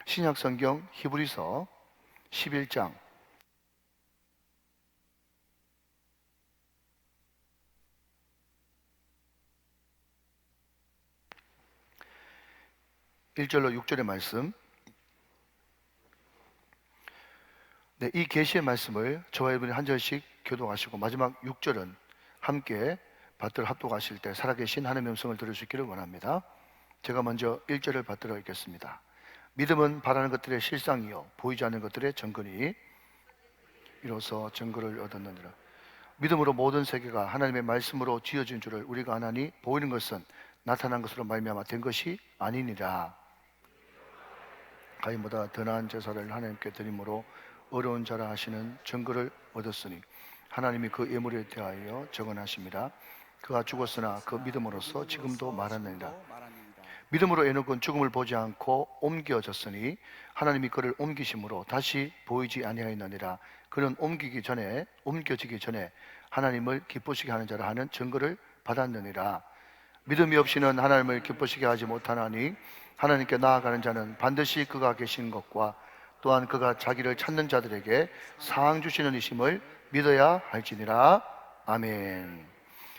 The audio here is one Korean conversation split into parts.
신약 성경 히브리서 11장 1절로 6절의 말씀. 네, 이 계시의 말씀을 저와 여러분이 한 절씩 교독하시고 마지막 6절은 함께 받들어 합독하실 때 살아계신 하나님의 음성을 들을 수 있기를 원합니다. 제가 먼저 1절을 받들어 읽겠습니다. 믿음은 바라는 것들의 실상이요 보이지 않는 것들의 증거니 이로써 증거를 얻었느니라. 믿음으로 모든 세계가 하나님의 말씀으로 지어진 줄을 우리가 아나니 보이는 것은 나타난 것으로 말미암아 된 것이 아니니라. 가인보다 더 나은 제사를 하나님께 드림으로 어려운 자라 하시는 증거를 얻었으니 하나님이 그 예물에 대하여 정언하심이라. 그가 죽었으나 그 믿음으로써 지금도 말하느니라. 믿음으로 에녹은 죽음을 보지 않고 옮겨졌으니 하나님이 그를 옮기심으로 다시 보이지 아니하였느니라. 그는 옮겨지기 전에 하나님을 기쁘시게 하는 자라 하는 증거를 받았느니라. 믿음이 없이는 하나님을 기쁘시게 하지 못하나니 하나님께 나아가는 자는 반드시 그가 계신 것과 또한 그가 자기를 찾는 자들에게 상 주시는 이심을 믿어야 할지니라. 아멘.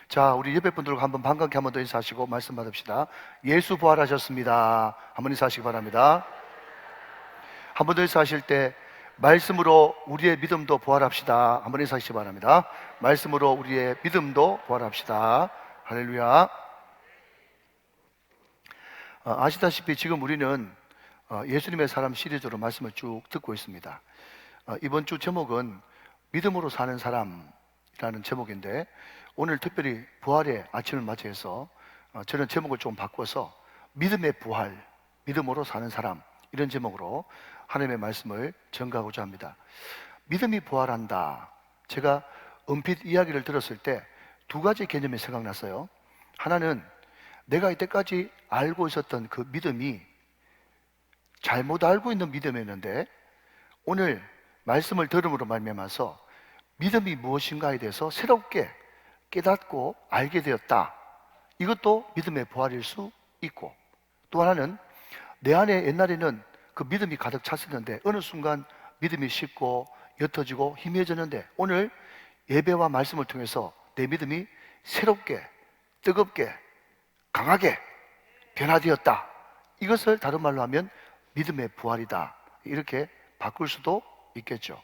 자, 우리 옆에 분들과 한번 반갑게 한번 더 인사하시고 말씀 받읍시다. 예수 부활하셨습니다. 한번 인사하시기 바랍니다. 한 번 더 인사하실 때 말씀으로 우리의 믿음도 부활합시다. 한번 인사하시기 바랍니다. 말씀으로 우리의 믿음도 부활합시다. 할렐루야. 아시다시피 지금 우리는 예수님의 사람 시리즈로 말씀을 쭉 듣고 있습니다. 이번 주 제목은 믿음으로 사는 사람이라는 제목인데 오늘 특별히 부활의 아침을 맞이해서 저는 제목을 좀 바꿔서 믿음의 부활, 믿음으로 사는 사람 이런 제목으로 하나님의 말씀을 전가하고자 합니다. 믿음이 부활한다. 제가 은빛 이야기를 들었을 때 두 가지 개념이 생각났어요. 하나는 내가 이때까지 알고 있었던 그 믿음이 잘못 알고 있는 믿음이었는데 오늘 말씀을 들음으로 말미암아서 믿음이 무엇인가에 대해서 새롭게 깨닫고 알게 되었다. 이것도 믿음의 부활일 수 있고, 또 하나는 내 안에 옛날에는 그 믿음이 가득 찼었는데 어느 순간 믿음이 식고 옅어지고 희미해졌는데 오늘 예배와 말씀을 통해서 내 믿음이 새롭게 뜨겁게 강하게 변화되었다. 이것을 다른 말로 하면 믿음의 부활이다. 이렇게 바꿀 수도 있겠죠.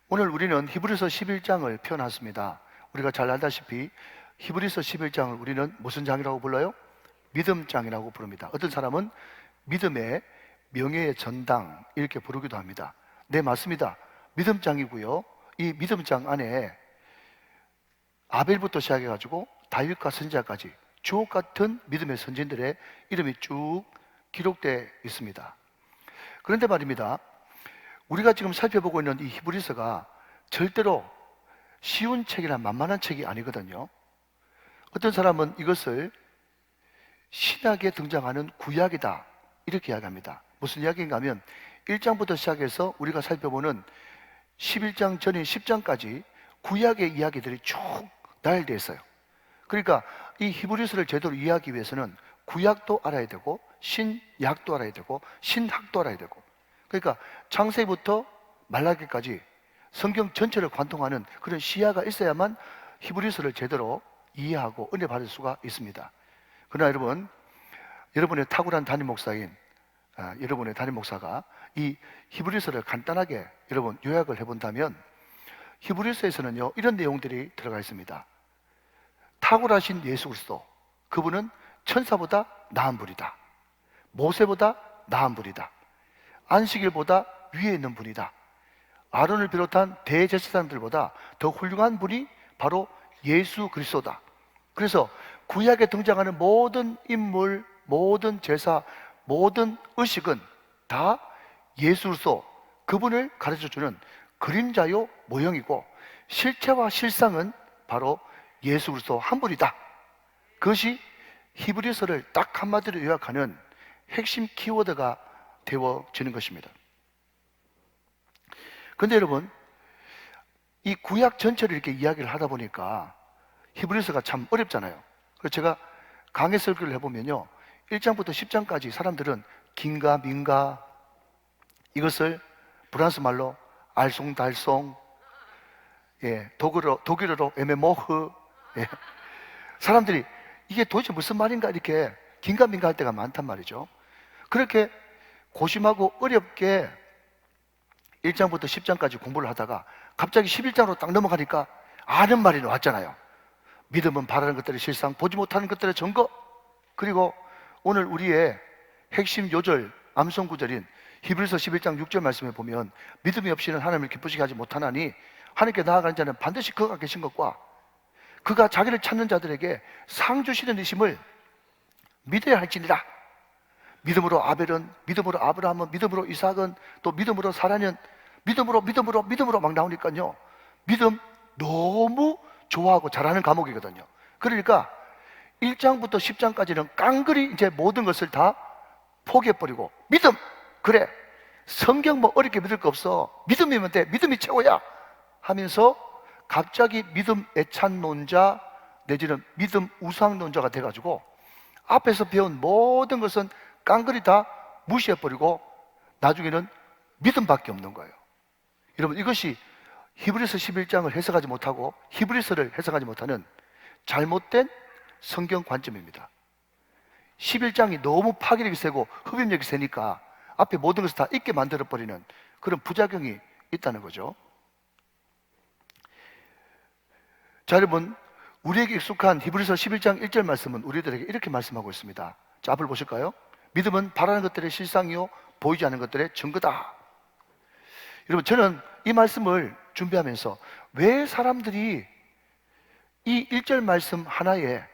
오늘 우리는 히브리서 11장을 펴놨습니다. 우리가 잘 알다시피 히브리서 11장을 우리는 무슨 장이라고 불러요? 믿음장이라고 부릅니다. 어떤 사람은 믿음의 명예의 전당 이렇게 부르기도 합니다. 네, 맞습니다. 믿음장이고요. 이 믿음장 안에 아벨부터 시작해가지고 다윗과 선지자까지 주옥 같은 믿음의 선진들의 이름이 쭉 기록되어 있습니다. 그런데 말입니다, 우리가 지금 살펴보고 있는 이 히브리서가 절대로 쉬운 책이나 만만한 책이 아니거든요. 어떤 사람은 이것을 신약에 등장하는 구약이다 이렇게 이야기합니다. 무슨 이야기인가 하면 1장부터 시작해서 우리가 살펴보는 11장 전인 10장까지 구약의 이야기들이 쭉 나열되어 있어요. 그러니까 이 히브리서를 제대로 이해하기 위해서는 구약도 알아야 되고 신약도 알아야 되고 신학도 알아야 되고, 그러니까 창세기부터 말라기까지 성경 전체를 관통하는 그런 시야가 있어야만 히브리서를 제대로 이해하고 은혜 받을 수가 있습니다. 그러나 여러분의 탁월한 담임 목사인 여러분의 담임 목사가 이 히브리서를 간단하게 여러분 요약을 해본다면 히브리서에서는요 이런 내용들이 들어가 있습니다. 탁월하신 예수 그리스도, 그분은 천사보다 나은 분이다. 모세보다 나은 분이다. 안식일보다 위에 있는 분이다. 아론을 비롯한 대제사장들보다 더 훌륭한 분이 바로 예수 그리스도다. 그래서 구약에 등장하는 모든 인물, 모든 제사, 모든 의식은 다 예수 그리스도, 그분을 가르쳐주는 그림자요 모형이고 실체와 실상은 바로 예수 그리스도 한 분이다. 그것이 히브리서를 딱 한마디로 요약하는 핵심 키워드가 되어지는 것입니다. 그런데 여러분, 이 구약 전체를 이렇게 이야기를 하다 보니까 히브리서가 참 어렵잖아요. 그래서 제가 강해 설교를 해보면요 1장부터 10장까지 사람들은 긴가 민가 이것을 프랑스 말로 알쏭달쏭, 독일어로 에메모흐. 사람들이 이게 도대체 무슨 말인가 이렇게 긴가민가할 때가 많단 말이죠. 그렇게 고심하고 어렵게 1장부터 10장까지 공부를 하다가 갑자기 11장으로 딱 넘어가니까 아는 말이 나왔잖아요. 믿음은 바라는 것들의 실상, 보지 못하는 것들의 증거. 그리고 오늘 우리의 핵심 요절, 암송 구절인 히브리서 11장 6절 말씀에 보면 믿음이 없이는 하나님을 기쁘시게 하지 못하나니 하나님께 나아가는 자는 반드시 그가 계신 것과 그가 자기를 찾는 자들에게 상 주시는 이심을 믿어야 할지니라. 믿음으로 아벨은, 믿음으로 아브라함은, 믿음으로 이삭은, 또 믿음으로 사라는, 믿음으로 막 나오니까요. 믿음 너무 좋아하고 잘하는 과목이거든요. 그러니까 1장부터 10장까지는 깡그리 이제 모든 것을 다 포기해버리고 믿음! 그래! 성경 뭐 어렵게 믿을 거 없어. 믿음이면 돼. 믿음이 최고야! 하면서 갑자기 믿음 애찬론자 내지는 믿음 우상론자가 돼가지고 앞에서 배운 모든 것은 깡그리 다 무시해버리고 나중에는 믿음밖에 없는 거예요. 여러분, 이것이 히브리서 11장을 해석하지 못하고 히브리서를 해석하지 못하는 잘못된 성경 관점입니다. 11장이 너무 파괴력이 세고 흡입력이 세니까 앞에 모든 것을 다 잊게 만들어버리는 그런 부작용이 있다는 거죠. 자, 여러분, 우리에게 익숙한 히브리서 11장 1절 말씀은 우리들에게 이렇게 말씀하고 있습니다. 자, 앞을 보실까요? 믿음은 바라는 것들의 실상이요 보이지 않는 것들의 증거다. 여러분, 저는 이 말씀을 준비하면서 왜 사람들이 이 1절 말씀 하나에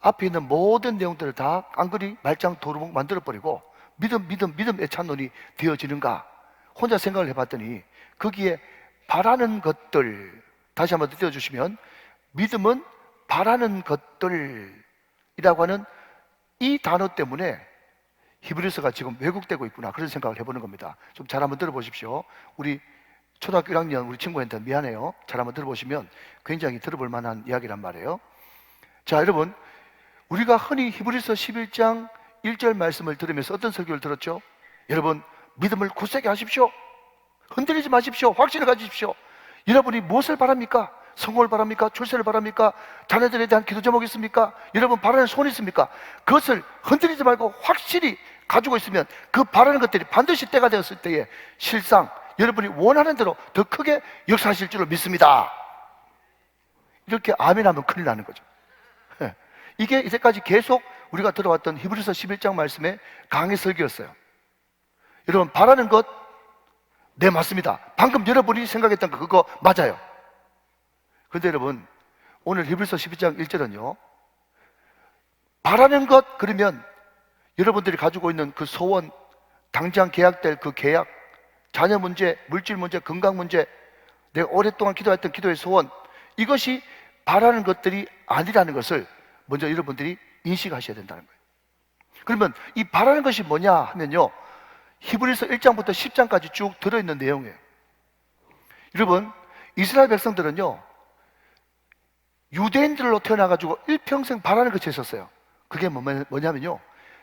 앞에 있는 모든 내용들을 다 깡그리 말짱 도루묵 만들어버리고 믿음 애찬론이 되어지는가 혼자 생각을 해봤더니 거기에 바라는 것들, 다시 한번 띄워주시면 믿음은 바라는 것들이라고 하는 이 단어 때문에 히브리서가 지금 왜곡되고 있구나, 그런 생각을 해보는 겁니다. 좀 잘 한번 들어보십시오. 우리 초등학교 1학년 우리 친구한테 미안해요. 잘 한번 들어보시면 굉장히 들어볼 만한 이야기란 말이에요. 자, 여러분, 우리가 흔히 히브리서 11장 1절 말씀을 들으면서 어떤 설교를 들었죠? 여러분, 믿음을 굳세게 하십시오. 흔들리지 마십시오. 확신을 가지십시오. 여러분이 무엇을 바랍니까? 성공을 바랍니까? 출세를 바랍니까? 자녀들에 대한 기도 제목이 있습니까? 여러분 바라는 소원이 있습니까? 그것을 흔들리지 말고 확실히 가지고 있으면 그 바라는 것들이 반드시 때가 되었을 때에 실상 여러분이 원하는 대로 더 크게 역사하실 줄로 믿습니다. 이렇게 아멘하면 큰일 나는 거죠. 이게 이제까지 계속 우리가 들어왔던 히브리서 11장 말씀의 강의 설교였어요. 여러분, 바라는 것, 네, 맞습니다. 방금 여러분이 생각했던 거 그거 맞아요. 그런데 여러분, 오늘 히브리서 12장 1절은요 바라는 것, 그러면 여러분들이 가지고 있는 그 소원, 당장 계약될 그 계약, 자녀 문제, 물질 문제, 건강 문제, 내가 오랫동안 기도했던 기도의 소원, 이것이 바라는 것들이 아니라는 것을 먼저 여러분들이 인식하셔야 된다는 거예요. 그러면 이 바라는 것이 뭐냐 하면요, 히브리서 1장부터 10장까지 쭉 들어있는 내용이에요. 여러분, 이스라엘 백성들은요 유대인들로 태어나가지고 일평생 바라는 것이 있었어요. 그게 뭐냐면요,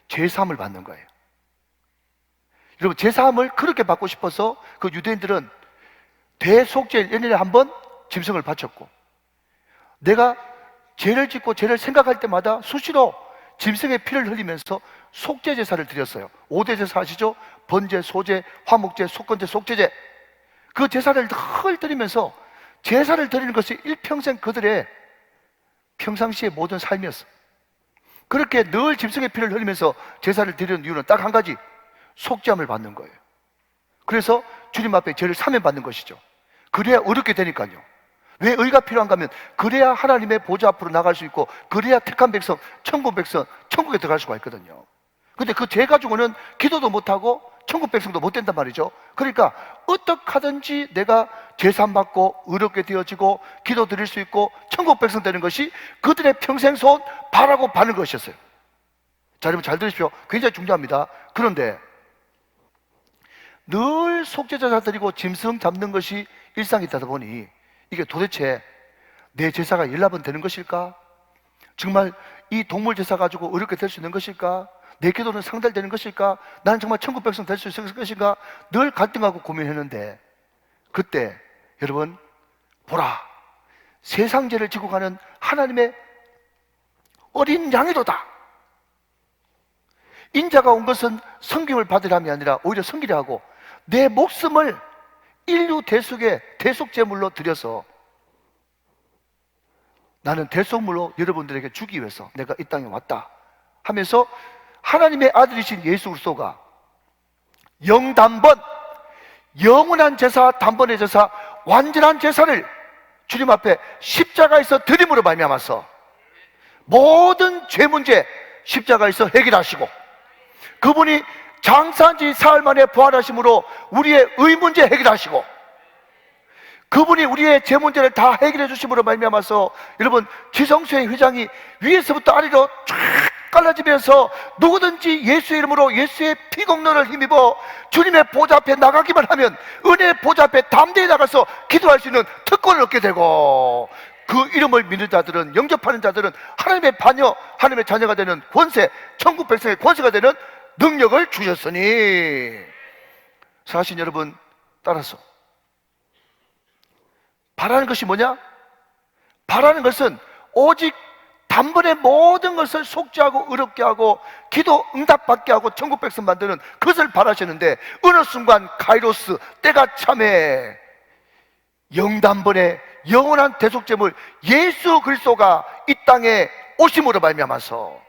제사함을 받는 거예요. 여러분, 제사함을 그렇게 받고 싶어서 그 유대인들은 대속죄일 1년에 한 번 짐승을 바쳤고, 내가 죄를 짓고 죄를 생각할 때마다 수시로 짐승의 피를 흘리면서 속죄 제사를 드렸어요. 5대 제사 아시죠? 번제, 소제, 화목제, 속건제, 속죄제. 그 제사를 늘 드리면서 제사를 드리는 것이 일평생 그들의 평상시의 모든 삶이었어. 그렇게 늘 짐승의 피를 흘리면서 제사를 드리는 이유는 딱 한 가지, 속죄함을 받는 거예요. 그래서 주님 앞에 죄를 사면받는 것이죠. 그래야 어렵게 되니까요. 왜 의가 필요한가 하면 그래야 하나님의 보좌 앞으로 나갈 수 있고, 그래야 택한 백성, 천국 백성, 천국에 들어갈 수가 있거든요. 근데 그 죄 가지고는 기도도 못하고 천국 백성도 못 된단 말이죠. 그러니까 어떻게 하든지 내가 제사함 받고 의롭게 되어지고 기도 드릴 수 있고 천국 백성 되는 것이 그들의 평생 소원, 바라고 받는 것이었어요. 자, 여러분 잘 들으십시오. 굉장히 중요합니다. 그런데 늘 속죄제사 드리고 짐승 잡는 것이 일상이 되다 보니 이게 도대체 내 제사가 열납은 되는 것일까? 정말 이 동물 제사 가지고 의롭게 될 수 있는 것일까? 내 기도는 상달되는 것일까? 나는 정말 천국 백성 될 수 있을 것인가? 늘 갈등하고 고민했는데, 그때 여러분 보라, 세상 죄를 지고 가는 하나님의 어린 양이로다. 인자가 온 것은 섬김을 받으람이 아니라 오히려 섬기려 하고 내 목숨을 인류 대속의 대속제물로 드려서 나는 대속물로 여러분들에게 주기 위해서 내가 이 땅에 왔다 하면서 하나님의 아들이신 예수 그리스도가 영단번, 영원한 제사, 단번의 제사, 완전한 제사를 주님 앞에 십자가에서 드림으로 말미암아서 모든 죄 문제 십자가에서 해결하시고, 그분이 장사한 지 사흘 만에 부활하심으로 우리의 의 문제 해결하시고, 그분이 우리의 죄 문제를 다 해결해 주심으로 말미암아서 여러분 지성소의 휘장이 위에서부터 아래로 쫙 갈라지면서 누구든지 예수의 이름으로 예수의 피 공로를 힘입어 주님의 보좌 앞에 나가기만 하면 은혜의 보좌 앞에 담대히 나가서 기도할 수 있는 특권을 얻게 되고, 그 이름을 믿는 자들은, 영접하는 자들은 하나님의 자녀, 하나님의 자녀가 되는 권세, 천국 백성의 권세가 되는 능력을 주셨으니, 사실 여러분 따라서 바라는 것이 뭐냐? 바라는 것은 오직 단번에 모든 것을 속죄하고 의롭게 하고 기도 응답받게 하고 천국 백성 만드는 그것을 바라시는데, 어느 순간 카이로스, 때가 참에 영단번에 영원한 대속제물 예수 그리스도가 이 땅에 오심으로 말미암아서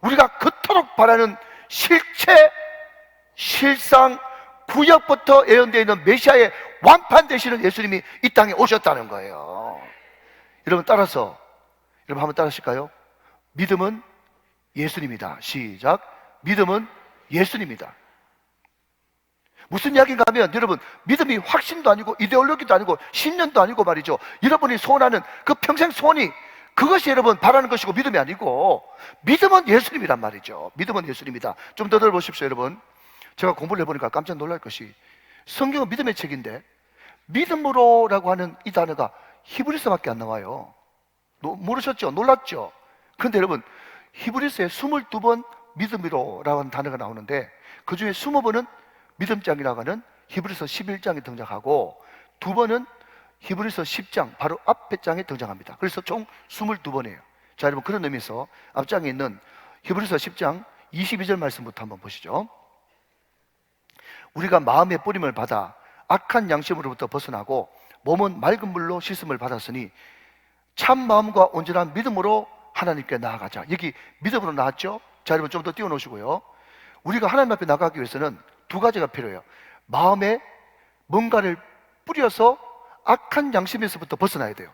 우리가 그토록 바라는 실체, 실상, 구약부터 예언되어 있는 메시아의 완판되시는 예수님이 이 땅에 오셨다는 거예요. 여러분 따라서, 여러분 한번 따라하실까요? 믿음은 예수님이다. 시작. 믿음은 예수님이다. 무슨 이야기인가 하면, 여러분 믿음이 확신도 아니고 이데올로기도 아니고 신념도 아니고 말이죠, 여러분이 소원하는 그 평생 소원이 그것이 여러분 바라는 것이고 믿음이 아니고, 믿음은 예수님이란 말이죠. 믿음은 예수님이다. 좀 더 들어보십시오. 여러분, 제가 공부를 해보니까 깜짝 놀랄 것이, 성경은 믿음의 책인데 믿음으로라고 하는 이 단어가 히브리서밖에 안 나와요. 모르셨죠? 놀랐죠? 그런데 여러분, 히브리서에 22번 믿음으로라고 하는 단어가 나오는데 그 중에 20번은 믿음장이라고 하는 히브리서 11장에 등장하고, 2번은 히브리서 10장 바로 앞에 장에 등장합니다. 그래서 총 22번이에요. 자, 여러분 그런 의미에서 앞장에 있는 히브리서 10장 22절 말씀부터 한번 보시죠. 우리가 마음의 뿌림을 받아 악한 양심으로부터 벗어나고 몸은 맑은 물로 씻음을 받았으니 참 마음과 온전한 믿음으로 하나님께 나아가자. 여기 믿음으로 나왔죠? 자, 여러분 좀 더 띄워놓으시고요. 우리가 하나님 앞에 나가기 위해서는 두 가지가 필요해요. 마음에 뭔가를 뿌려서 악한 양심에서부터 벗어나야 돼요.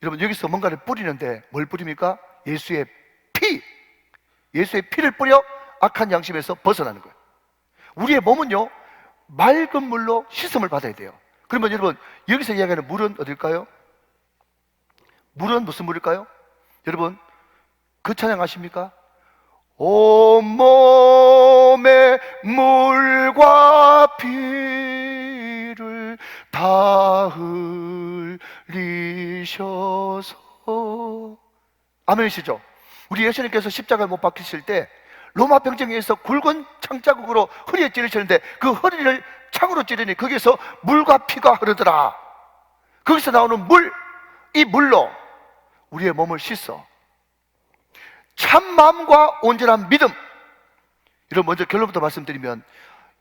여러분 여기서 뭔가를 뿌리는데 뭘 뿌립니까? 예수의 피! 예수의 피를 뿌려 악한 양심에서 벗어나는 거예요. 우리의 몸은요 맑은 물로 씻음을 받아야 돼요. 그러면 여러분 여기서 이야기하는 물은 어딜까요? 물은 무슨 물일까요? 여러분 그 찬양 아십니까? 온몸에 물과 피를 다 흘리셔서. 아멘이시죠? 우리 예수님께서 십자가에 못 박히실 때 로마 병정에 의해서 굵은 창자국으로 허리에 찌르시는데 그 허리를 창으로 찌르니 거기에서 물과 피가 흐르더라. 거기서 나오는 물, 이 물로 우리의 몸을 씻어 참 마음과 온전한 믿음. 이런 먼저 결론부터 말씀드리면,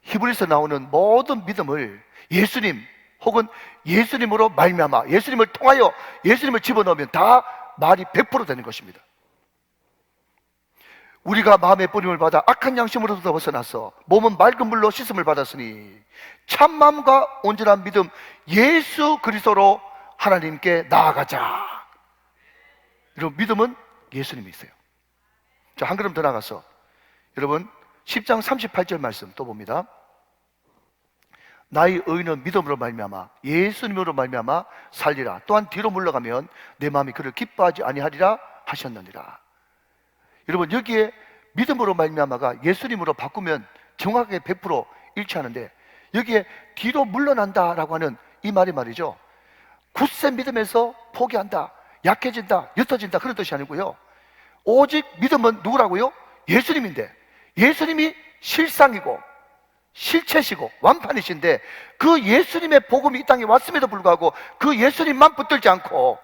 히브리서 나오는 모든 믿음을 예수님 혹은 예수님으로 말미암아 예수님을 통하여 예수님을 집어넣으면 다 말이 100% 되는 것입니다. 우리가 마음의 뿌림을 받아 악한 양심으로부터 벗어나서 몸은 맑은 물로 씻음을 받았으니 참 마음과 온전한 믿음 예수 그리스도로 하나님께 나아가자. 여러분 믿음은 예수님이 있어요. 자, 한 걸음 더 나가서 여러분 10장 38절 말씀 또 봅니다. 나의 의인은 믿음으로 말미암아 예수님으로 말미암아 살리라. 또한 뒤로 물러가면 내 마음이 그를 기뻐하지 아니하리라 하셨느니라. 여러분 여기에 믿음으로 말미암아가 예수님으로 바꾸면 정확하게 100% 일치하는데, 여기에 뒤로 물러난다라고 하는 이 말이 말이죠, 굳센 믿음에서 포기한다, 약해진다, 옅어진다 그런 뜻이 아니고요, 오직 믿음은 누구라고요? 예수님인데, 예수님이 실상이고 실체시고 완판이신데, 그 예수님의 복음이 이 땅에 왔음에도 불구하고 그 예수님만 붙들지 않고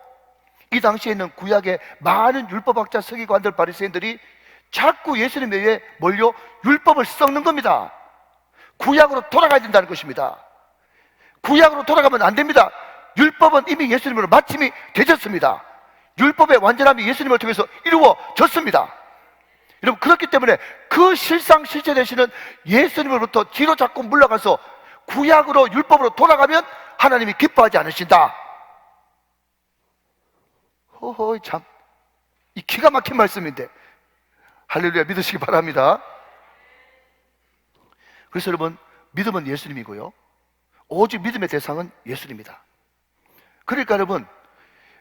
이 당시에 있는 구약의 많은 율법학자, 서기관들, 바리새인들이 자꾸 예수님 외에 몰려 율법을 썩는 겁니다. 구약으로 돌아가야 된다는 것입니다. 구약으로 돌아가면 안 됩니다. 율법은 이미 예수님으로 마침이 되졌습니다. 율법의 완전함이 예수님을 통해서 이루어졌습니다. 여러분, 그렇기 때문에 그 실상 실체 되시는 예수님으로부터 뒤로 자꾸 물러가서 구약으로 율법으로 돌아가면 하나님이 기뻐하지 않으신다. 허허, 참, 이 기가 막힌 말씀인데 할렐루야, 믿으시기 바랍니다. 그래서 여러분, 믿음은 예수님이고요, 오직 믿음의 대상은 예수님이다. 그러니까 여러분,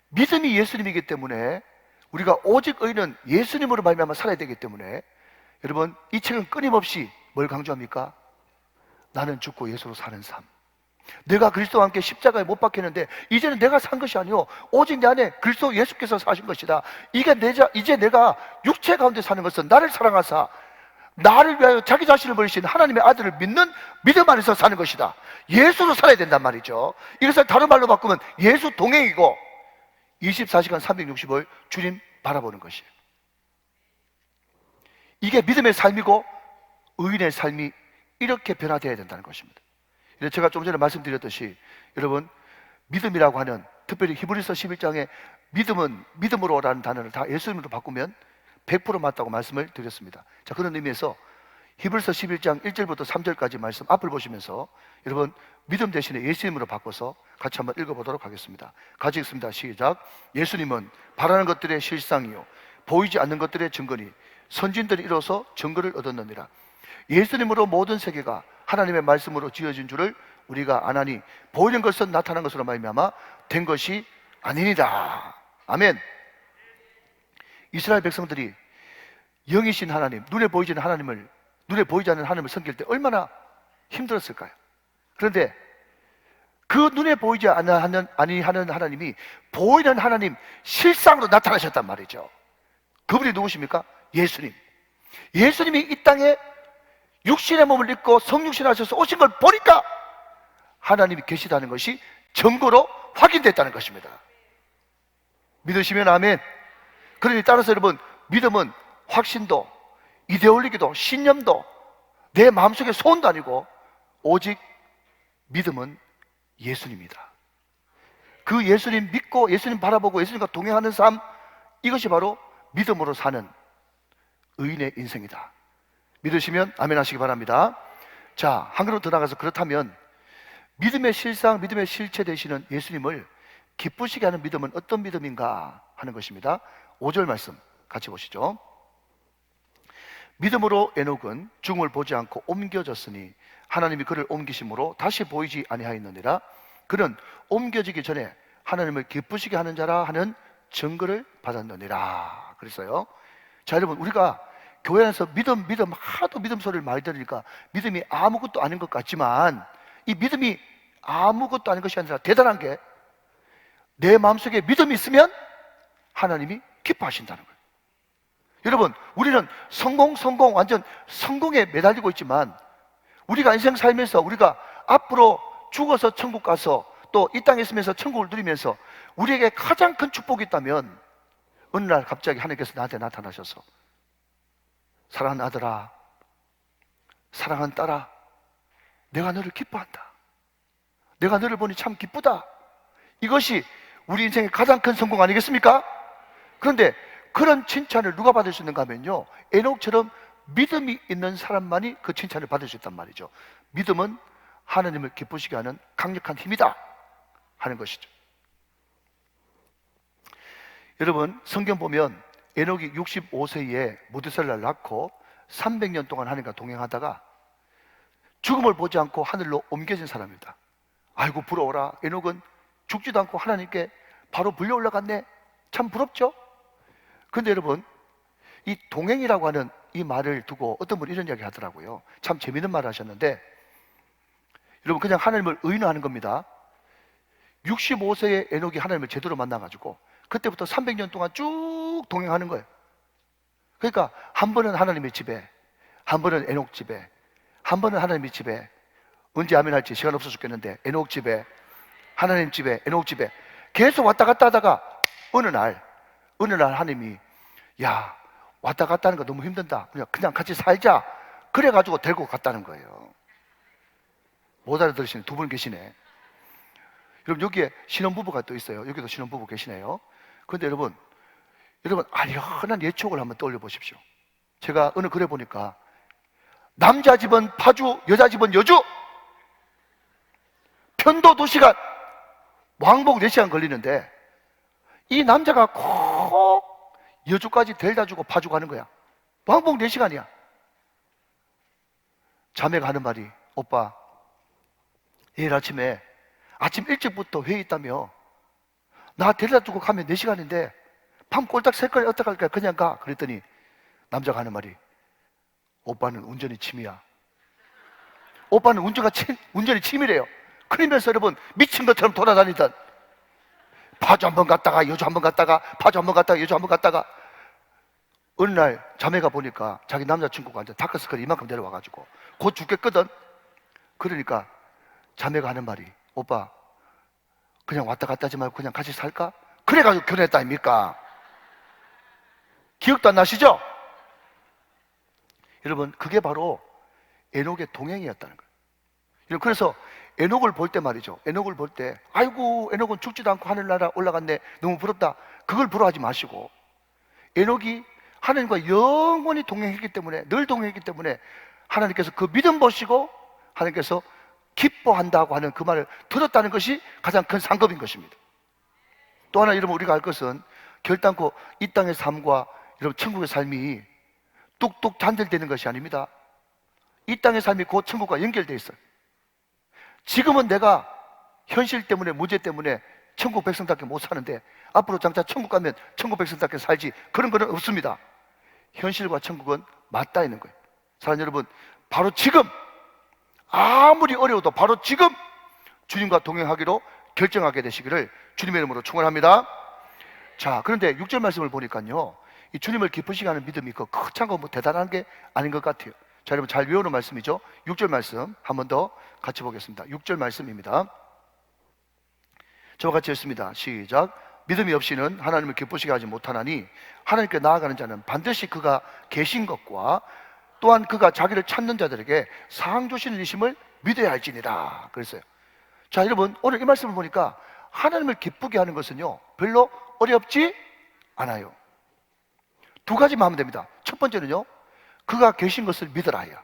믿음이 예수님이기 때문에 우리가 오직 의인은 예수님으로 말미암아 살아야 되기 때문에, 여러분, 이 책은 끊임없이 뭘 강조합니까? 나는 죽고 예수로 사는 삶. 내가 그리스도와 함께 십자가에 못 박혔는데 이제는 내가 산 것이 아니요 오직 내 안에 그리스도 예수께서 사신 것이다. 이제 내가 육체 가운데 사는 것은 나를 사랑하사 나를 위하여 자기 자신을 버리신 하나님의 아들을 믿는 믿음 안에서 사는 것이다. 예수로 살아야 된단 말이죠. 이것을 다른 말로 바꾸면 예수 동행이고 24시간 365일 주님 바라보는 것이에요. 이게 믿음의 삶이고 의인의 삶이 이렇게 변화되어야 된다는 것입니다. 제가 좀 전에 말씀드렸듯이, 여러분, 믿음이라고 하는, 특별히 히브리서 11장에 믿음은 믿음으로라는 단어를 다 예수님으로 바꾸면 100% 맞다고 말씀을 드렸습니다. 자, 그런 의미에서 히브리서 11장 1절부터 3절까지 말씀 앞을 보시면서 여러분, 믿음 대신에 예수님으로 바꿔서 같이 한번 읽어보도록 하겠습니다. 같이 읽습니다. 시작. 예수님은 바라는 것들의 실상이요 보이지 않는 것들의 증거니 선진들이 이뤄서 증거를 얻었느니라. 예수님으로 모든 세계가 하나님의 말씀으로 지어진 줄을 우리가 아나니 보이는 것은 나타난 것으로 말미암아 된 것이 아니니라. 아멘. 이스라엘 백성들이 영이신 하나님, 눈에 보이지 않는 하나님을 섬길 때 얼마나 힘들었을까요? 그런데 그 눈에 보이지 않는 하나님이 보이는 하나님 실상으로 나타나셨단 말이죠. 그분이 누구십니까? 예수님. 예수님이 이 땅에 육신의 몸을 입고 성육신 하셔서 오신 걸 보니까 하나님이 계시다는 것이 증거로 확인됐다는 것입니다. 믿으시면 아멘. 그러니 따라서 여러분, 믿음은 확신도, 이데올리기도, 신념도, 내 마음속의 소원도 아니고 오직 믿음은 예수님이다. 그 예수님 믿고 예수님 바라보고 예수님과 동행하는 삶, 이것이 바로 믿음으로 사는 의인의 인생이다. 믿으시면 아멘 하시기 바랍니다. 자, 한글로 들어가서, 그렇다면 믿음의 실상, 믿음의 실체 되시는 예수님을 기쁘시게 하는 믿음은 어떤 믿음인가 하는 것입니다. 5절 말씀 같이 보시죠. 믿음으로 에녹은 죽음을 보지 않고 옮겨졌으니 하나님이 그를 옮기심으로 다시 보이지 아니하였느니라. 그는 옮겨지기 전에 하나님을 기쁘시게 하는 자라 하는 증거를 받았느니라. 그랬어요. 자, 여러분, 우리가 교회 안에서 믿음 하도 믿음 소리를 많이 들으니까 믿음이 아무것도 아닌 것 같지만, 이 믿음이 아무것도 아닌 것이 아니라 대단한 게, 내 마음속에 믿음이 있으면 하나님이 기뻐하신다는 거예요. 여러분, 우리는 성공 완전 성공에 매달리고 있지만, 우리가 인생 살면서 우리가 앞으로 죽어서 천국 가서 또 이 땅에 있으면서 천국을 누리면서 우리에게 가장 큰 축복이 있다면, 어느 날 갑자기 하나님께서 나한테 나타나셔서 사랑하는 아들아, 사랑하는 딸아, 내가 너를 기뻐한다. 내가 너를 보니 참 기쁘다. 이것이 우리 인생의 가장 큰 성공 아니겠습니까? 그런데 그런 칭찬을 누가 받을 수 있는가 하면요, 에녹처럼 믿음이 있는 사람만이 그 칭찬을 받을 수 있단 말이죠. 믿음은 하나님을 기쁘시게 하는 강력한 힘이다 하는 것이죠. 여러분, 성경 보면 에녹이 65세에 무드셀라를 낳고 300년 동안 하나님과 동행하다가 죽음을 보지 않고 하늘로 옮겨진 사람입니다. 아이고 부러워라. 에녹은 죽지도 않고 하나님께 바로 불려 올라갔네. 참 부럽죠? 그런데 여러분, 이 동행이라고 하는 이 말을 두고 어떤 분이 이런 이야기 하더라고요. 참 재밌는 말을 하셨는데, 여러분, 그냥 하나님을 의논하는 겁니다. 65세에 에녹이 하나님을 제대로 만나가지고 그때부터 300년 동안 쭉 동행하는 거예요. 그러니까 한 번은 하나님의 집에, 한 번은 에녹 집에, 한 번은 하나님의 집에, 언제 아멘 할지 시간 없어 죽겠는데, 에녹 집에, 하나님 집에, 에녹 집에 계속 왔다 갔다 하다가 어느 날 하나님이, 야, 왔다 갔다 하는 거 너무 힘든다, 그냥 같이 살자, 그래가지고 데리고 갔다는 거예요. 못 알아들으시는 두 분 계시네. 여러분, 여기에 신혼부부가 또 있어요. 여기도 신혼부부 계시네요. 그런데 여러분 아련한 예촉을 한번 떠올려 보십시오. 제가 어느 글에 보니까 남자 집은 파주, 여자 집은 여주, 편도 2시간, 왕복 4시간 걸리는데 이 남자가 꼭 여주까지 데려다 주고 파주 가는 거야. 왕복 4시간이야. 자매가 하는 말이, 오빠, 내일 아침에 아침 일찍부터 회의 있다며 나 데려다 주고 가면 4시간인데 밤 꼴딱 새까지 어떡할까, 그냥 가. 그랬더니 남자가 하는 말이, 오빠는 운전이 취미야. 오빠는 운전이 취미래요. 그러면서 여러분, 미친 것처럼 돌아다니던, 파주 한번 갔다가 여주 한번 갔다가, 파주 한번 갔다가 여주 한번 갔다가, 어느 날 자매가 보니까 자기 남자친구가 이제 다크서클이 이만큼 내려와가지고 곧 죽겠거든. 그러니까 자매가 하는 말이, 오빠, 그냥 왔다 갔다 하지 말고 그냥 같이 살까? 그래가지고 결혼했다 아닙니까? 기억도 안 나시죠? 여러분, 그게 바로 에녹의 동행이었다는 거예요. 여러분, 그래서 에녹을 볼 때 말이죠, 에녹을 볼 때, 아이고, 에녹은 죽지도 않고 하늘나라 올라갔네, 너무 부럽다, 그걸 부러워하지 마시고, 에녹이 하나님과 영원히 동행했기 때문에, 늘 동행했기 때문에 하나님께서 그 믿음 보시고 하나님께서 기뻐한다고 하는 그 말을 들었다는 것이 가장 큰 상급인 것입니다. 또 하나 여러분, 우리가 알 것은 결단코 이 땅의 삶과 여러분 천국의 삶이 뚝뚝 단절되는 것이 아닙니다. 이 땅의 삶이 곧 천국과 연결되어 있어요. 지금은 내가 현실 때문에, 문제 때문에 천국 백성답게 못 사는데 앞으로 장차 천국 가면 천국 백성답게 살지, 그런 거는 없습니다. 현실과 천국은 맞닿아 있는 거예요. 사랑하는 여러분, 바로 지금, 아무리 어려워도 바로 지금 주님과 동행하기로 결정하게 되시기를 주님의 이름으로 축원합니다. 자, 그런데 6절 말씀을 보니까요, 이 주님을 기쁘시게 하는 믿음이 그 크창고 뭐 대단한 게 아닌 것 같아요. 자, 여러분 잘 외우는 말씀이죠. 6절 말씀 한 번 더 같이 보겠습니다. 6절 말씀입니다. 저와 같이 읽습니다. 시작. 믿음이 없이는 하나님을 기쁘시게 하지 못하나니 하나님께 나아가는 자는 반드시 그가 계신 것과 또한 그가 자기를 찾는 자들에게 상 주시는 이심을 믿어야 할지니라 그랬어요. 자, 여러분, 오늘 이 말씀을 보니까 하나님을 기쁘게 하는 것은요 별로 어렵지 않아요. 두 가지만 하면 됩니다. 첫 번째는요, 그가 계신 것을 믿으라야.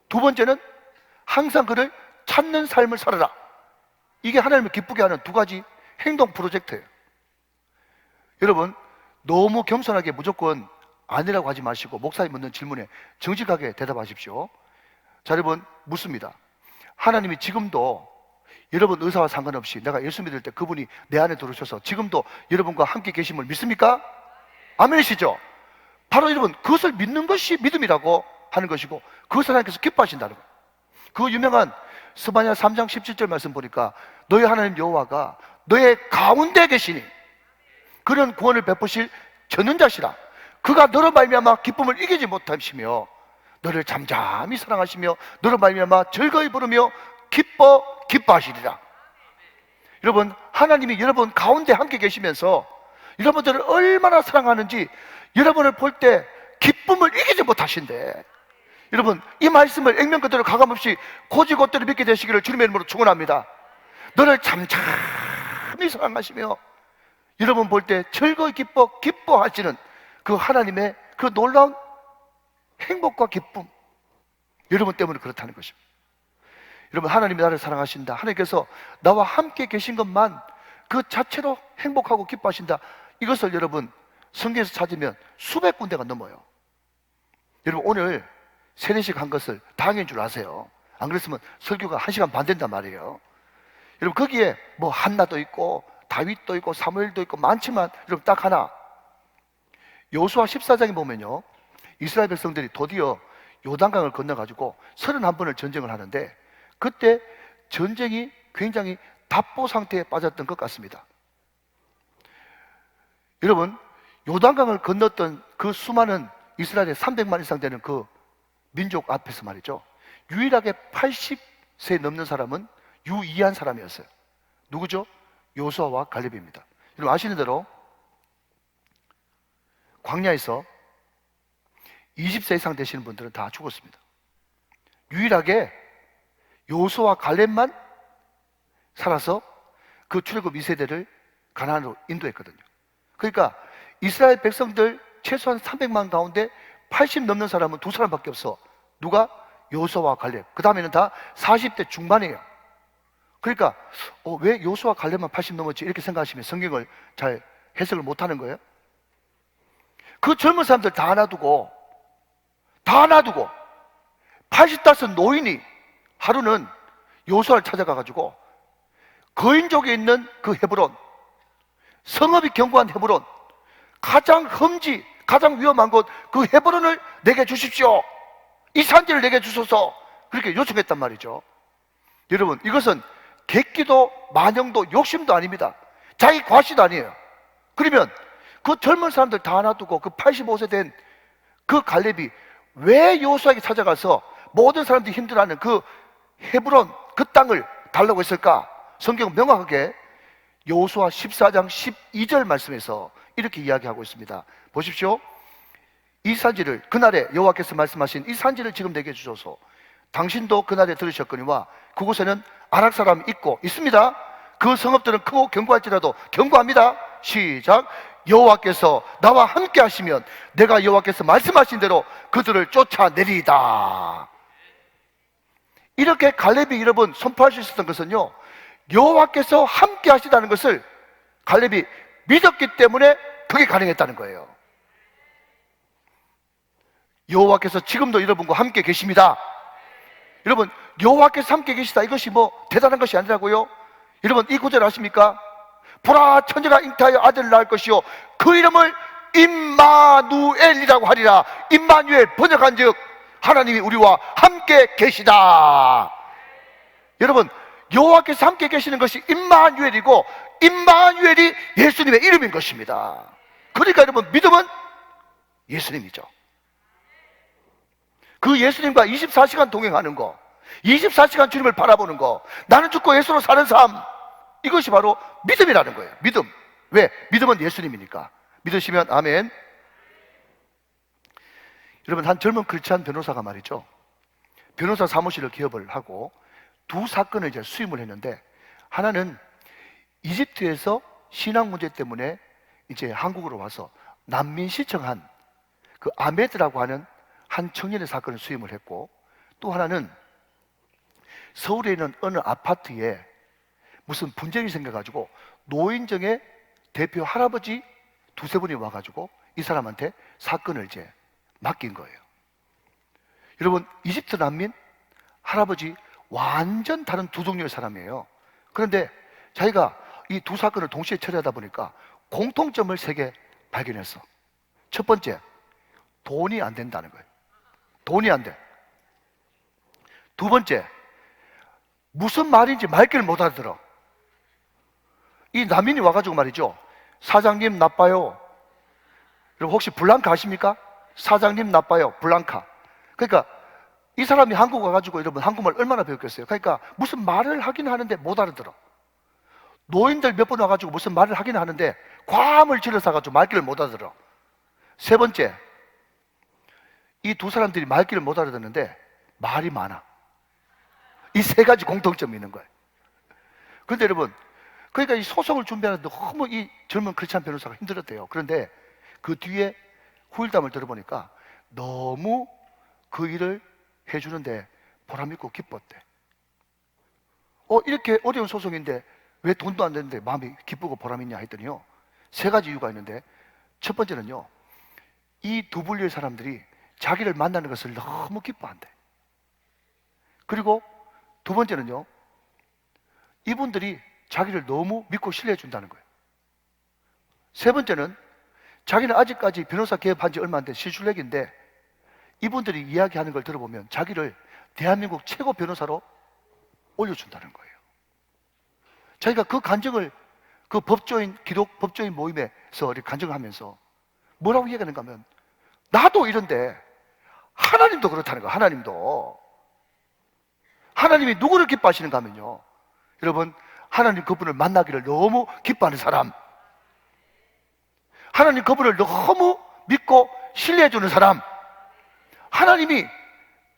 두 번째는 항상 그를 찾는 삶을 살아라. 이게 하나님을 기쁘게 하는 두 가지 행동 프로젝트예요. 여러분, 너무 겸손하게 무조건 아니라고 하지 마시고 목사님 묻는 질문에 정직하게 대답하십시오. 자, 여러분, 묻습니다. 하나님이 지금도 여러분 의사와 상관없이 내가 예수 믿을 때 그분이 내 안에 들어오셔서 지금도 여러분과 함께 계심을 믿습니까? 아멘이시죠? 바로 여러분, 그것을 믿는 것이 믿음이라고 하는 것이고, 그것을 하나님께서 기뻐하신다는 거예요. 그 유명한 스바냐 3장 17절 말씀 보니까 너희 하나님 여호와가 너의 가운데 계시니 그런 구원을 베푸실 전능자시라. 그가 너로 말미암아 기쁨을 이기지 못하시며 너를 잠잠히 사랑하시며 너로 말미암아 즐거이 부르며 기뻐하시리라. 여러분, 하나님이 여러분 가운데 함께 계시면서 여러분들을 얼마나 사랑하는지 여러분을 볼 때 기쁨을 이기지 못하신대. 여러분, 이 말씀을 액면 그대로 가감없이 고지고대로 믿게 되시기를 주님의 이름으로 축원합니다. 너를 잠잠히 사랑하시며 여러분 볼 때 즐거이 기뻐하시는 그 하나님의 그 놀라운 행복과 기쁨, 여러분 때문에 그렇다는 것입니다. 여러분, 하나님이 나를 사랑하신다, 하나님께서 나와 함께 계신 것만 그 자체로 행복하고 기뻐하신다, 이것을 여러분 성경에서 찾으면 수백 군데가 넘어요. 여러분, 오늘 세례식 한 것을 당연인 줄 아세요? 안 그랬으면 설교가 1시간 반 된단 말이에요. 여러분, 거기에 뭐 한나도 있고 다윗도 있고 사무엘도 있고 많지만 여러분 딱 하나, 여호수아 14장에 보면요, 이스라엘 백성들이 드디어 요단강을 건너가지고 31번을 전쟁을 하는데 그때 전쟁이 굉장히 답보 상태에 빠졌던 것 같습니다. 여러분, 요단강을 건넜던 그 수많은 이스라엘의 300만 이상 되는 그 민족 앞에서 말이죠, 유일하게 80세 넘는 사람은 유이한 사람이었어요. 누구죠? 요수아와 갈렙입니다. 여러분 아시는 대로 광야에서 20세 이상 되시는 분들은 다 죽었습니다. 유일하게 요수아와 갈렙만 살아서 그 출애굽 2세대를 가나안으로 인도했거든요. 그러니까 이스라엘 백성들 최소한 300만 가운데 80 넘는 사람은 두 사람밖에 없어. 누가? 요수아와 갈렙. 그 다음에는 다 40대 중반이에요. 그러니까 왜 요수아와 갈렙만 80 넘었지? 이렇게 생각하시면 성경을 잘 해석을 못하는 거예요. 그 젊은 사람들 다 놔두고 85 노인이 하루는 요수아를 찾아가가지고 거인족에 있는 그 헤브론, 성읍이 견고한 헤브론, 가장 험지, 가장 위험한 곳, 그 헤브론을 내게 주십시오. 이 산지를 내게 주소서. 그렇게 요청했단 말이죠. 여러분, 이것은 객기도 만영도 욕심도 아닙니다. 자기 과시도 아니에요. 그러면 그 젊은 사람들 다 놔두고 그 85세 된 그 갈렙이 왜 요수아에게 찾아가서 모든 사람들이 힘들어하는 그 헤브론, 그 땅을 달라고 했을까? 성경은 명확하게 여호수아 14장 12절 말씀에서 이렇게 이야기하고 있습니다. 보십시오. 이 산지를, 그날에 여호와께서 말씀하신 이 산지를 지금 내게 주소서. 당신도 그날에 들으셨거니와 그곳에는 아락 사람이 있습니다. 그 성읍들은 크고 견고할지라도 견고합니다. 시작. 여호와께서 나와 함께 하시면 내가 여호와께서 말씀하신 대로 그들을 쫓아내리이다. 이렇게 갈렙이 여러분 선포할 수 있었던 것은요, 여호와께서 함께 하시다는 것을 갈렙이 믿었기 때문에 그게 가능했다는 거예요. 여호와께서 지금도 여러분과 함께 계십니다. 여러분, 여호와께서 함께 계시다, 이것이 뭐 대단한 것이 아니라고요. 여러분, 이 구절 아십니까? 보라, 천녀가 잉태하여 아들을 낳을 것이요 그 이름을 임마누엘이라고 하리라. 임마누엘, 번역한 즉 하나님이 우리와 함께 계시다. 여러분, 여호와께서 함께 계시는 것이 임마누엘이고, 임마누엘이 예수님의 이름인 것입니다. 그러니까 여러분, 믿음은 예수님이죠. 그 예수님과 24시간 동행하는 거, 24시간 주님을 바라보는 거, 나는 죽고 예수로 사는 삶, 이것이 바로 믿음이라는 거예요. 믿음. 왜? 믿음은 예수님이니까. 믿으시면 아멘. 여러분, 한 젊은 크리스찬 변호사가 말이죠, 변호사 사무실을 개업을 하고 두 사건을 이제 수임을 했는데, 하나는 이집트에서 신앙 문제 때문에 이제 한국으로 와서 난민 신청한 그 아메드라고 하는 한 청년의 사건을 수임을 했고, 또 하나는 서울에 있는 어느 아파트에 무슨 분쟁이 생겨가지고 노인정의 대표 할아버지 두세 분이 와가지고 이 사람한테 사건을 이제 맡긴 거예요. 여러분, 이집트 난민 할아버지 완전 다른 두 종류의 사람이에요. 그런데 자기가 이 두 사건을 동시에 처리하다 보니까 공통점을 세 개 발견했어. 첫 번째, 돈이 안 된다는 거예요. 돈이 안 돼. 두 번째, 무슨 말인지 말귀를 못 알아들어. 이 난민이 와가지고 말이죠, 사장님 나빠요. 여러분, 혹시 블랑카 아십니까? 사장님 나빠요, 블랑카. 그러니까 이 사람이 한국 와가지고 여러분 한국말 얼마나 배웠겠어요? 그러니까 무슨 말을 하긴 하는데 못 알아들어. 노인들 몇 번 와가지고 무슨 말을 하긴 하는데 과음을 질러서 말귀를 못 알아들어. 세 번째, 이 두 사람들이 말귀를 못 알아듣는데 말이 많아. 이 세 가지 공통점이 있는 거예요. 그런데 여러분, 그러니까 이 소송을 준비하는데 너무 이 젊은 크리스찬 변호사가 힘들었대요. 그런데 그 뒤에 후일담을 들어보니까 너무 그 일을 해주는데 보람있고 기뻤대. 이렇게 어려운 소송인데 왜 돈도 안 되는데 마음이 기쁘고 보람있냐 했더니요, 세 가지 이유가 있는데, 첫 번째는요, 이 두 분류의 사람들이 자기를 만나는 것을 너무 기뻐한대. 그리고 두 번째는요, 이분들이 자기를 너무 믿고 신뢰해 준다는 거예요. 세 번째는 자기는 아직까지 변호사 개업한 지 얼마 안 된 실출렉인데 이분들이 이야기하는 걸 들어보면 자기를 대한민국 최고 변호사로 올려준다는 거예요. 자기가 그 간증을 그 법조인, 기독 법조인 모임에서 이렇게 간증을 하면서 뭐라고 이야기하는가 하면, 나도 이런데 하나님도 그렇다는 거예요. 하나님이 누구를 기뻐하시는가 하면요, 여러분, 하나님 그분을 만나기를 너무 기뻐하는 사람, 하나님 그분을 너무 믿고 신뢰해주는 사람, 하나님이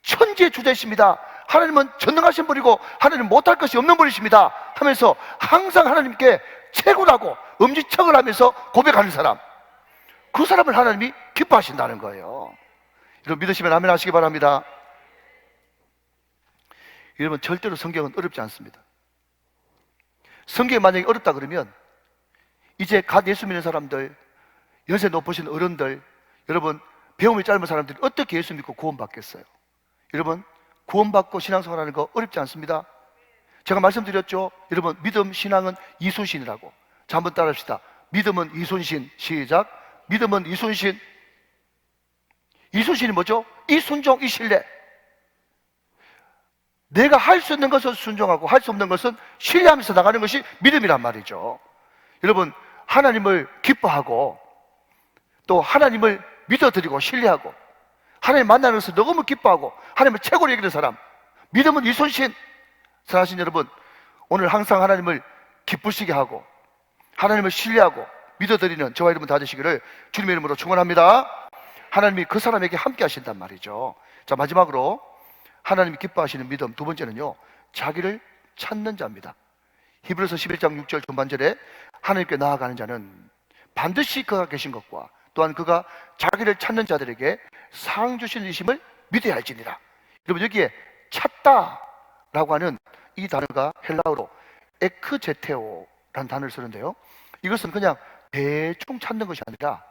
천지의 주제이십니다, 하나님은 전능하신 분이고 하나님은 못할 것이 없는 분이십니다 하면서 항상 하나님께 최고라고 엄지척을 하면서 고백하는 사람, 그 사람을 하나님이 기뻐하신다는 거예요. 여러분, 믿으시면 아멘 하시기 바랍니다. 여러분, 절대로 성경은 어렵지 않습니다. 성경이 만약에 어렵다 그러면 이제 갓 예수 믿는 사람들, 연세 높으신 어른들, 여러분, 배움이 짧은 사람들이 어떻게 예수 믿고 구원받겠어요? 여러분, 구원받고 신앙생활하는 거 어렵지 않습니다. 제가 말씀드렸죠. 여러분, 믿음, 신앙은 이순신이라고. 자, 한번 따라합시다. 믿음은 이순신. 시작. 믿음은 이순신. 이순신이 뭐죠? 이 순종, 이 신뢰. 내가 할 수 있는 것은 순종하고 할 수 없는 것은 신뢰하면서 나가는 것이 믿음이란 말이죠. 여러분, 하나님을 기뻐하고 또 하나님을 믿어드리고 신뢰하고 하나님 만나는 것을 너무 기뻐하고 하나님을 최고로 여기는 사람, 믿음은 이순신. 사랑하신 여러분, 오늘 항상 하나님을 기쁘시게 하고 하나님을 신뢰하고 믿어드리는 저와 여러분 다 되시기를 주님의 이름으로 축원합니다. 하나님이 그 사람에게 함께 하신단 말이죠. 자, 마지막으로 하나님이 기뻐하시는 믿음 두 번째는요, 자기를 찾는 자입니다. 히브리서 11장 6절 전반절에 하나님께 나아가는 자는 반드시 그가 계신 것과 또한 그가 자기를 찾는 자들에게 상 주시는 이심을 믿어야 할지니라. 여러분, 여기에 찾다라고 하는 이 단어가 헬라어로 에크제테오라는 단어를 쓰는데요, 이것은 그냥 대충 찾는 것이 아니라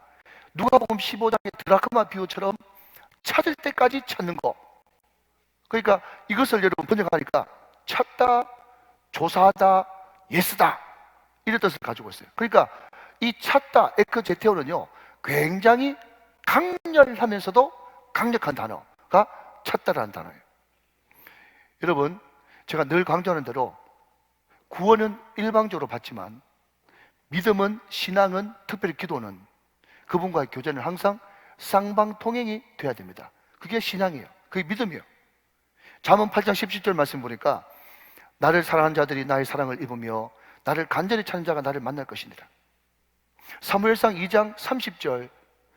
누가복음 15장의 드라크마 비유처럼 찾을 때까지 찾는 거. 그러니까 이것을 여러분 번역하니까 찾다, 조사하다, 예스다, 이런 뜻을 가지고 있어요. 그러니까 이 찾다, 에크제테오는요, 굉장히 강렬하면서도 강력한 단어가 찾다라는 단어예요. 여러분, 제가 늘 강조하는 대로 구원은 일방적으로 받지만 믿음은, 신앙은, 특별히 기도는 그분과의 교제는 항상 쌍방통행이 돼야 됩니다. 그게 신앙이에요. 그게 믿음이에요. 잠언 8장 17절 말씀 보니까 나를 사랑하는 자들이 나의 사랑을 입으며 나를 간절히 찾는 자가 나를 만날 것이니라. 사무엘상 2장 30절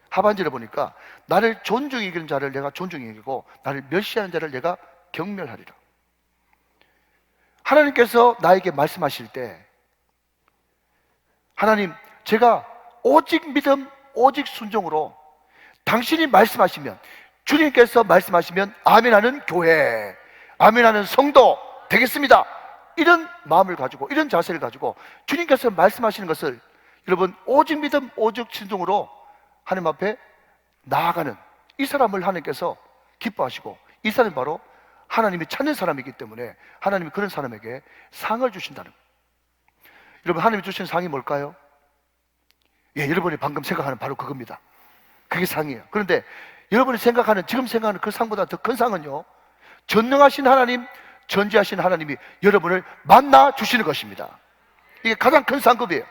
하반절에 보니까 나를 존중히 여기는 자를 내가 존중히 여기고 나를 멸시하는 자를 내가 경멸하리라. 하나님께서 나에게 말씀하실 때, 하나님, 제가 오직 믿음, 오직 순종으로 당신이 말씀하시면, 주님께서 말씀하시면 아멘하는 교회, 아멘하는 성도 되겠습니다, 이런 마음을 가지고, 이런 자세를 가지고 주님께서 말씀하시는 것을 여러분 오직 믿음, 오직 순종으로 하나님 앞에 나아가는 이 사람을 하나님께서 기뻐하시고, 이 사람이 바로 하나님이 찾는 사람이기 때문에 하나님이 그런 사람에게 상을 주신다는 거예요. 여러분, 하나님이 주신 상이 뭘까요? 예, 여러분이 방금 생각하는 바로 그겁니다. 그게 상이에요. 그런데 여러분이 생각하는, 지금 생각하는 그 상보다 더 큰 상은요, 전능하신 하나님, 전지하신 하나님이 여러분을 만나 주시는 것입니다. 이게 가장 큰 상급이에요.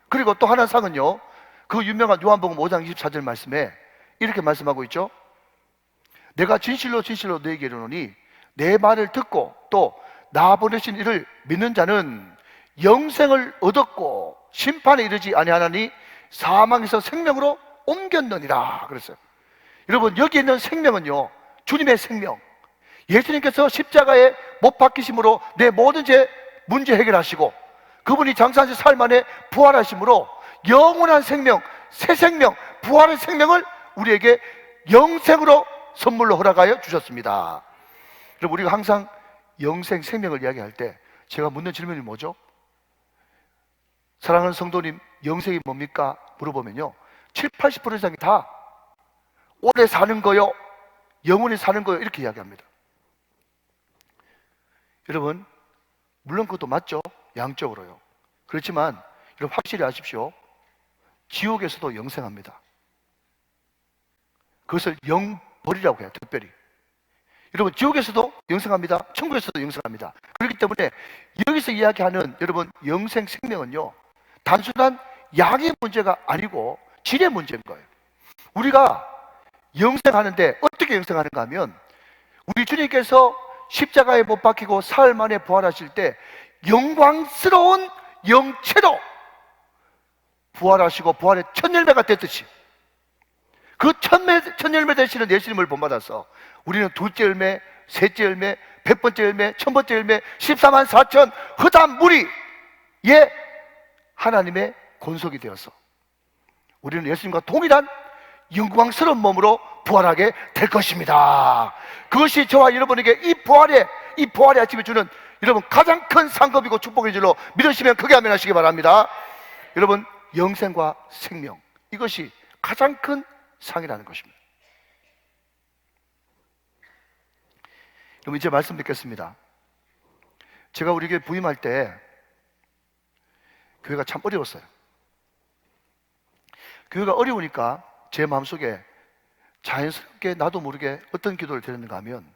그리고 또 하나 상은요, 그 유명한 요한복음 5장 24절 말씀에 이렇게 말씀하고 있죠. 내가 진실로 진실로 너에게 이르노니 내 말을 듣고 또 나 보내신 이를 믿는 자는 영생을 얻었고 심판에 이르지 아니하나니 사망에서 생명으로 옮겼느니라 그랬어요. 여러분, 여기 있는 생명은요, 주님의 생명, 예수님께서 십자가에 못 박히심으로 내 모든 죄 문제 해결하시고 그분이 장사하신 삶 안에 부활하심으로 영원한 생명, 새 생명, 부활의 생명을 우리에게 영생으로 선물로 허락하여 주셨습니다. 여러분, 우리가 항상 영생, 생명을 이야기할 때 제가 묻는 질문이 뭐죠? 사랑하는 성도님, 영생이 뭡니까? 물어보면요, 70, 80% 이상이 다 오래 사는 거요, 영원히 사는 거요, 이렇게 이야기합니다. 여러분, 물론 그것도 맞죠, 양적으로요. 그렇지만 여러분 확실히 아십시오, 지옥에서도 영생합니다. 그것을 영벌이라고 해요, 특별히. 여러분, 지옥에서도 영생합니다, 천국에서도 영생합니다. 그렇기 때문에 여기서 이야기하는 여러분 영생, 생명은요, 단순한 양의 문제가 아니고 질의 문제인 거예요. 우리가 영생하는데 어떻게 영생하는가 하면 우리 주님께서 십자가에 못 박히고 사흘 만에 부활하실 때 영광스러운 영체로 부활하시고 부활의 첫 열매가 됐듯이 그 첫 열매 되시는 예수님을 본받아서 우리는 둘째 열매, 셋째 열매, 100번째 열매, 1000번째 열매, 14만 4천 허담 무리의 하나님의 권속이 되어서 우리는 예수님과 동일한 영광스러운 몸으로 부활하게 될 것입니다. 그것이 저와 여러분에게 이 부활의 아침에 주는 여러분 가장 큰 상급이고 축복의 줄로 믿으시면 크게 아멘 하시기 바랍니다. 여러분, 영생과 생명, 이것이 가장 큰 상이라는 것입니다. 그럼 이제 말씀 듣겠습니다. 제가 우리 교회 부임할 때 교회가 참 어려웠어요. 교회가 어려우니까 제 마음속에 자연스럽게 나도 모르게 어떤 기도를 드렸는가 하면,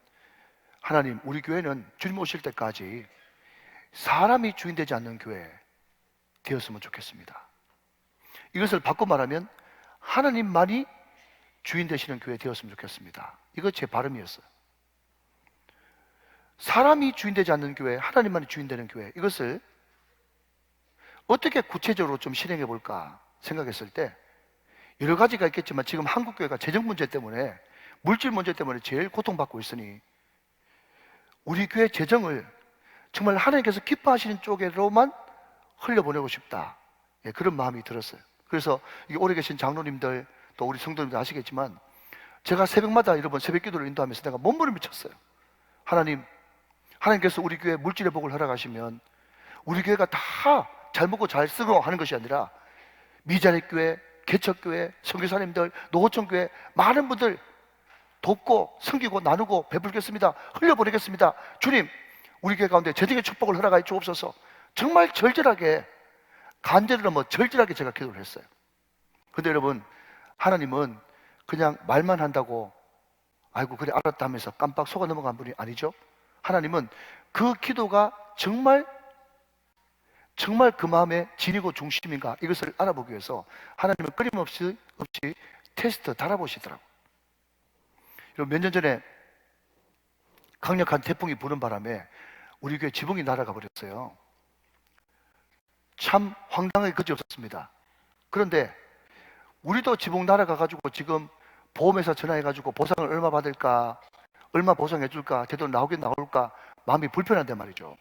하나님, 우리 교회는 주님 오실 때까지 사람이 주인 되지 않는 교회 되었으면 좋겠습니다. 이것을 바꿔 말하면 하나님만이 주인 되시는 교회 되었으면 좋겠습니다. 이거 제 발음이었어요. 사람이 주인 되지 않는 교회, 하나님만이 주인 되는 교회, 이것을 어떻게 구체적으로 좀 실행해 볼까 생각했을 때 여러 가지가 있겠지만 지금 한국교회가 재정 문제 때문에, 물질 문제 때문에 제일 고통받고 있으니 우리 교회 재정을 정말 하나님께서 기뻐하시는 쪽으로만 흘려보내고 싶다, 그런 마음이 들었어요. 그래서 오래 계신 장로님들 또 우리 성도님들 아시겠지만 제가 새벽마다 여러분 새벽 기도를 인도하면서 내가 몸부림을 쳤어요. 하나님께서 우리 교회 물질의 복을 허락하시면 우리 교회가 다 잘 먹고 잘 쓰고 하는 것이 아니라 미자립 교회, 개척교회, 선교사님들, 노호천교회 많은 분들 돕고 섬기고 나누고 베풀겠습니다. 흘려보내겠습니다. 주님, 우리 교회 가운데 재정의 축복을 허락하여 주옵소서. 정말 절절하게, 간절히로 절절하게 제가 기도를 했어요. 근데 여러분, 하나님은 그냥 말만 한다고 아이고 그래 알았다 하면서 깜빡 속아 넘어간 분이 아니죠. 하나님은 그 기도가 정말 그 마음의 진이고 중심인가, 이것을 알아보기 위해서 하나님은 끊임없이 테스트 달아보시더라고요. 여러분, 몇 년 전에 강력한 태풍이 부는 바람에 우리 교회 지붕이 날아가 버렸어요. 참 황당하게 그지없었습니다. 그런데 우리도 지붕 날아가가지고 지금 보험회사 전화해가지고 보상을 얼마 받을까, 얼마 보상해줄까, 제대로 나오긴 나올까 마음이 불편한데 말이죠.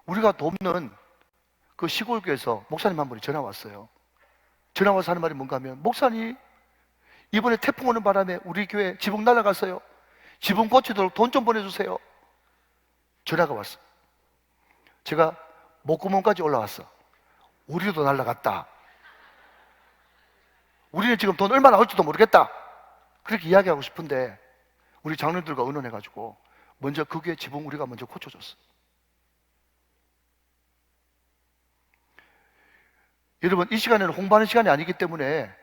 우리가 돕는 그 시골교회에서 목사님 한 분이 전화 왔어요. 전화 와서 하는 말이 뭔가 하면, 목사님, 이번에 태풍 오는 바람에 우리 교회 지붕 날아갔어요. 지붕 고치도록 돈 좀 보내주세요. 전화가 왔어. 제가 목구멍까지 올라왔어. 우리도 날아갔다. 우리는 지금 돈 얼마 나올지도 모르겠다. 그렇게 이야기하고 싶은데 우리 장로들과 의논해가지고 먼저 그 교회 지붕 우리가 먼저 고쳐줬어. 여러분, 이 시간에는 홍보하는 시간이 아니기 때문에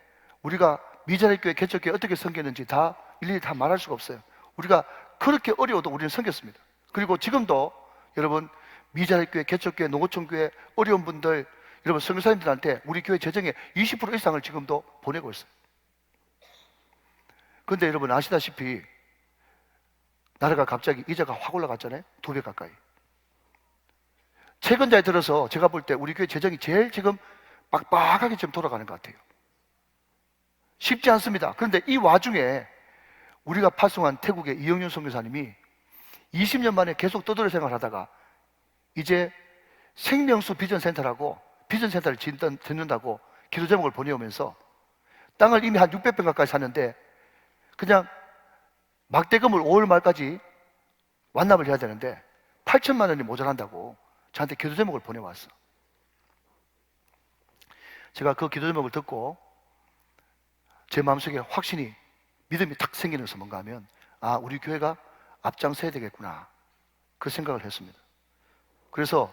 우리가 미자립 교회, 개척교회 어떻게 섬겼는지 다 일일이 다 말할 수가 없어요. 우리가 그렇게 어려워도 우리는 섬겼습니다. 그리고 지금도 여러분, 미자립 교회, 개척교회, 농어촌 교회 어려운 분들, 여러분 선교사님들한테 우리 교회 재정의 20% 이상을 지금도 보내고 있어요. 그런데 여러분 아시다시피 나라가 갑자기 이자가 확 올라갔잖아요. 2배 가까이. 최근자에 들어서 제가 볼 때 우리 교회 재정이 제일 지금 빡빡하게 지금 돌아가는 것 같아요. 쉽지 않습니다. 그런데 이 와중에 우리가 파송한 태국의 이영윤 선교사님이 20년 만에 계속 떠돌이 생활하다가 이제 생명수 비전센터라고 비전센터를 짓는다고 기도 제목을 보내오면서 땅을 이미 한 600평 가까이 샀는데 그냥 막대금을 5월 말까지 완납을 해야 되는데 8천만 원이 모자란다고 저한테 기도 제목을 보내왔어. 제가 그 기도 제목을 듣고 제 마음속에 확신이, 믿음이 탁 생기는 것은 뭔가 하면, 아, 우리 교회가 앞장서야 되겠구나, 그 생각을 했습니다. 그래서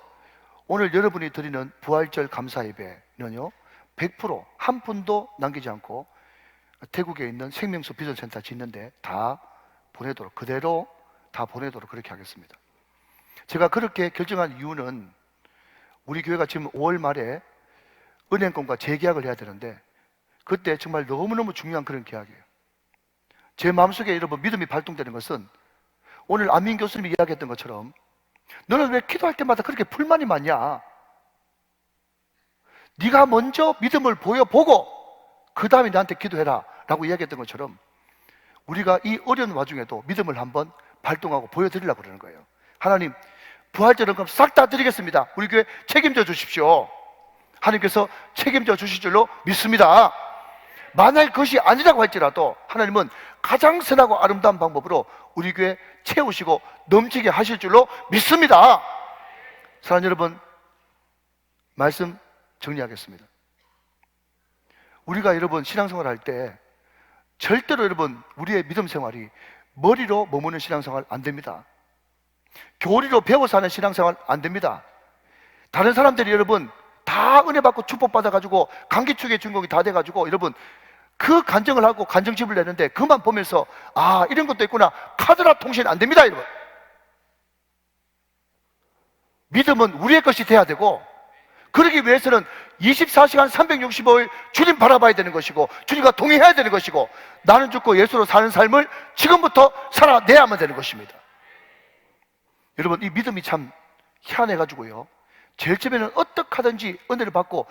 오늘 여러분이 드리는 부활절 감사 예배는요 100% 한 푼도 남기지 않고 태국에 있는 생명수 비전센터 짓는데 다 보내도록, 그대로 다 보내도록 그렇게 하겠습니다. 제가 그렇게 결정한 이유는 우리 교회가 지금 5월 말에 은행권과 재계약을 해야 되는데 그때 정말 너무너무 중요한 그런 계약이에요. 제 마음속에 여러분 믿음이 발동되는 것은 오늘 안민 교수님이 이야기했던 것처럼 너는 왜 기도할 때마다 그렇게 불만이 많냐? 네가 먼저 믿음을 보여보고 그 다음에 나한테 기도해라 라고 이야기했던 것처럼 우리가 이 어려운 와중에도 믿음을 한번 발동하고 보여드리려고 그러는 거예요. 하나님, 부활절연금 싹 다 드리겠습니다. 우리 교회 책임져 주십시오. 하나님께서 책임져 주실 줄로 믿습니다. 만약 그것이 아니라고 할지라도 하나님은 가장 선하고 아름다운 방법으로 우리 교회 채우시고 넘치게 하실 줄로 믿습니다. 사랑하는 여러분, 말씀 정리하겠습니다. 우리가 여러분 신앙생활 할 때 절대로 여러분 우리의 믿음 생활이 머리로 머무는 신앙생활 안 됩니다. 교리로 배워서 하는 신앙생활 안 됩니다. 다른 사람들이 여러분 다 은혜 받고 축복 받아가지고 강기축의 주인공이 다 돼가지고 여러분 그 간증을 하고 간증집을 내는데 그만 보면서 아 이런 것도 있구나 카드라 통신 안 됩니다. 여러분 믿음은 우리의 것이 돼야 되고 그러기 위해서는 24시간 365일 주님 바라봐야 되는 것이고 주님과 동행해야 되는 것이고 나는 죽고 예수로 사는 삶을 지금부터 살아내야만 되는 것입니다. 여러분 이 믿음이 참 희한해가지고요 제일 처음에는 어떻게 하든지 은혜를 받고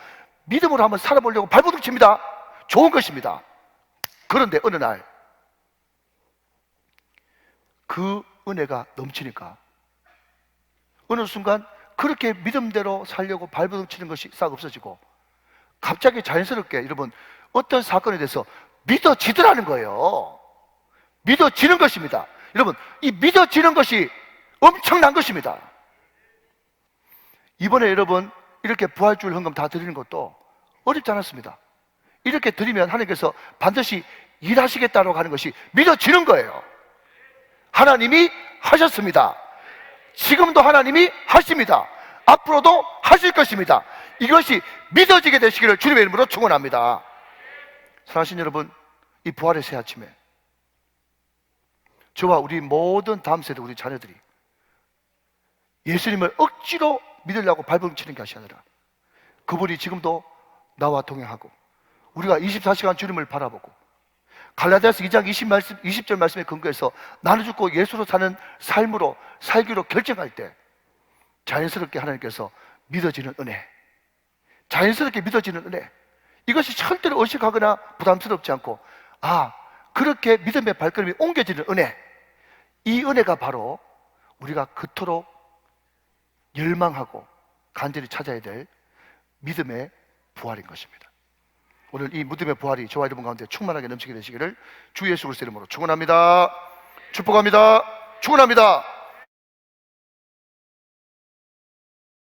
믿음으로 한번 살아보려고 발버둥 칩니다. 좋은 것입니다. 그런데 어느 날 그 은혜가 넘치니까 어느 순간 그렇게 믿음대로 살려고 발버둥 치는 것이 싹 없어지고 갑자기 자연스럽게 여러분 어떤 사건에 대해서 믿어지더라는 거예요. 믿어지는 것입니다. 여러분 이 믿어지는 것이 엄청난 것입니다. 이번에 여러분 이렇게 부활주일 헌금 다 드리는 것도 어렵지 않았습니다. 이렇게 드리면 하나님께서 반드시 일하시겠다고 하는 것이 믿어지는 거예요. 하나님이 하셨습니다. 지금도 하나님이 하십니다. 앞으로도 하실 것입니다. 이것이 믿어지게 되시기를 주님의 이름으로 축원합니다. 사랑하신 여러분, 이 부활의 새 아침에 저와 우리 모든 다음 세대 우리 자녀들이 예수님을 억지로 믿으려고 발버둥 치는 것이 아니라 그분이 지금도 나와 동행하고 우리가 24시간 주님을 바라보고 갈라디아서 2장 20절 말씀에 근거해서 나는 죽고 예수로 사는 삶으로 살기로 결정할 때 자연스럽게 하나님께서 믿어지는 은혜, 자연스럽게 믿어지는 은혜, 이것이 절대로 의식하거나 부담스럽지 않고 아 그렇게 믿음의 발걸음이 옮겨지는 은혜, 이 은혜가 바로 우리가 그토록 열망하고 간절히 찾아야 될 믿음의 부활인 것입니다. 오늘 이 믿음의 부활이 저와 여러분 가운데 충만하게 넘치게 되시기를 주 예수 그리스도 이름으로 축원합니다. 축복합니다. 축원합니다.